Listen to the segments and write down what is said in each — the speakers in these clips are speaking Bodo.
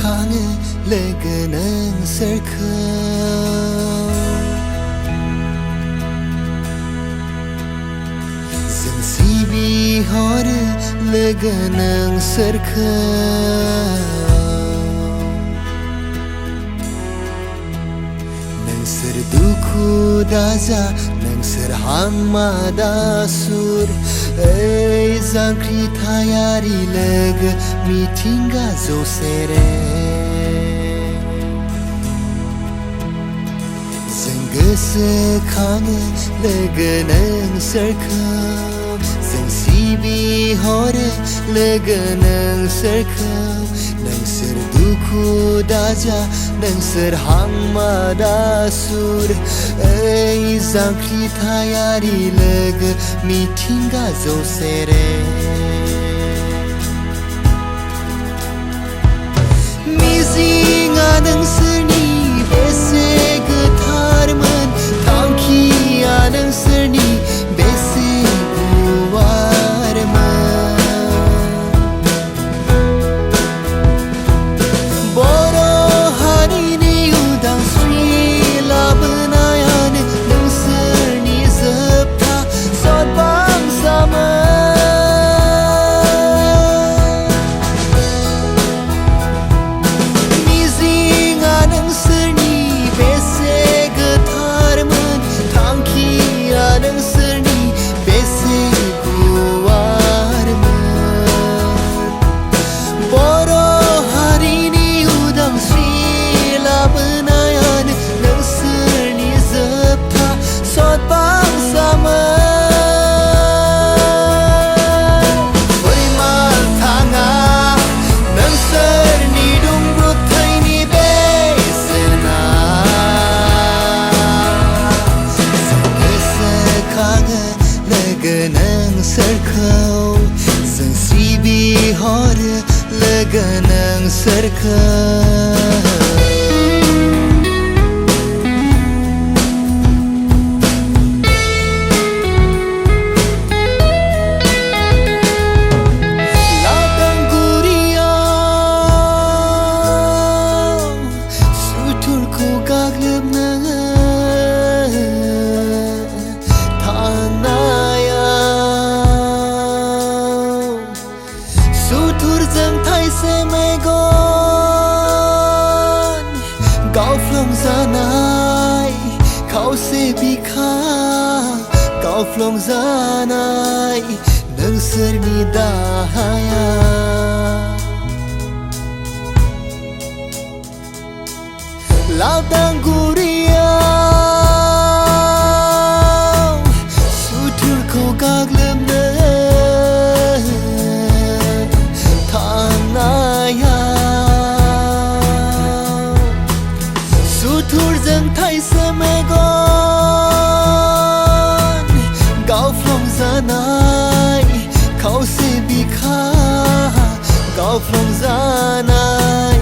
sekange legeneng serkau Sensibi hore legeneng serkau Nang serduku daza nang serhang madasur Ei zangkri thayari leg mitinga zo sere Zengge sekange legeneng serkau Sensibi hore legeneng serkau Nang serduku daja nang serhang madasur Ei zangkri thayari leg mitinga zo sere Mizinga nang serni bese getarman Tangkia nang serni bese guarman Boro hari ni udang sri labenayan nang serni zepta sot bangsama Legeneng serkau Sensibi hore legeneng serkau Ladang guriau Suturku gagleb Sutur zeng thai se megon Gau flong zanai Kau se bikha Gau flong zanai Nang serni dahaya Ladang guriau Sutur ko gaglem Sutur zeng thai se megon Gau flong zanai Kau se bikha Gau flong zanai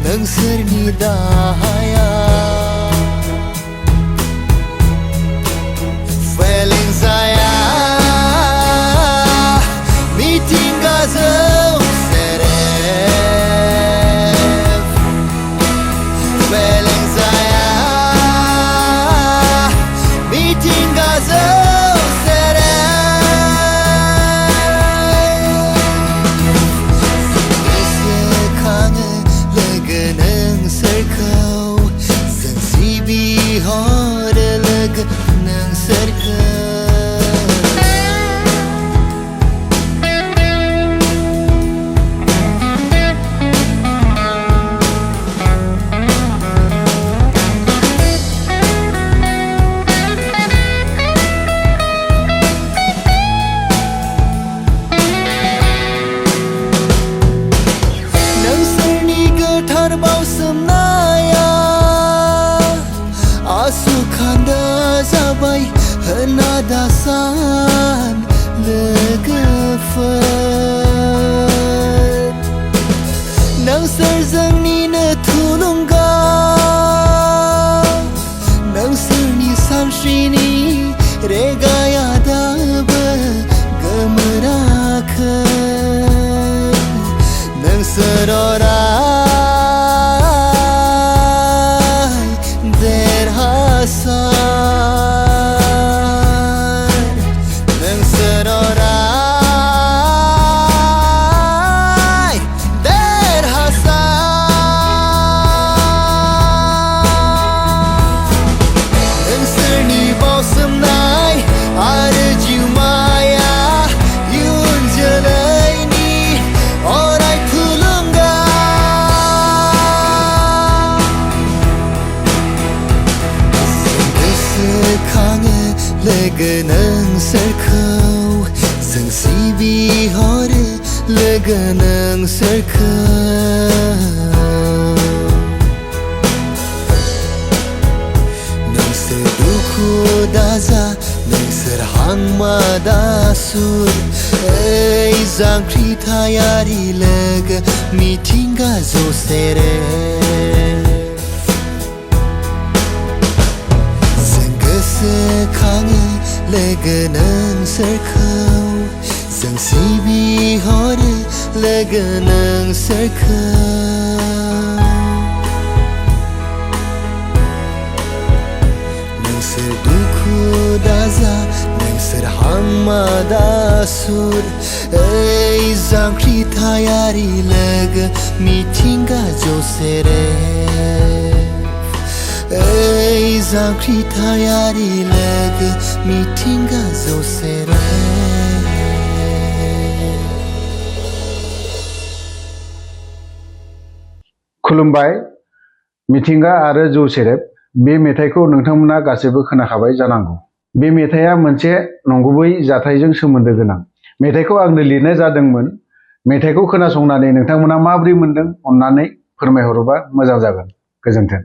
Nang serni dahaya Feeling saya Meeting gazau seref Feeling saya Meeting gazau seref Sekange legeneng serkau Sensibi hore legeneng serkau Terbau semnaya Asukanda zabai Hena dasan Legefet Nang serzang nina tulungga Nang serni samshini Regaya dabe Gemerakan Nang serora देरहासार नोंसोर अराय देरहासार नोंसोरनि बावसोमनाय आरो जिउमाया इयुन जोलैनि अराय थुलुंगा गोसोखाङो लोगो नोंसोरखौ जों सिबिहरो लोगो नोंसोरखौ नोंसोर दुखु दाजा नोंसोर हांमा दासुर ओइ जांख्रिथायारि लोगो मिथिंगा जसेरे जों गोसोखाङो लोगो नोंसोरखौ जों सिबिहरो लोगो नोंसोरखौ नोंसोर दुखु दाजा नोंसोर हांमा दासुर ओइ जांख्रिथायारि लोगो मिथिंगा जसेरे ओइ जांख्रिथायारि लोगो मिथिंगा जसेरे खुलुमबाय मिथिंगा आरो जौ सेरेब बे मेथाइखौ नोंथांमोना गासैबो खोनाखाबाय जानांगौ। बे मेथाइआ मोनसे नंगुबै जाथायजों सोमोन्दो गोनां। मेथाइखौ आंनो लिरनाय जादोंमोन। मेथाइखौ खोनासंनानै नोंथांमोना माबोरै मोनदों अन्नानै फोरमायहरोबा मोजां जागोन। गोजोन्थों।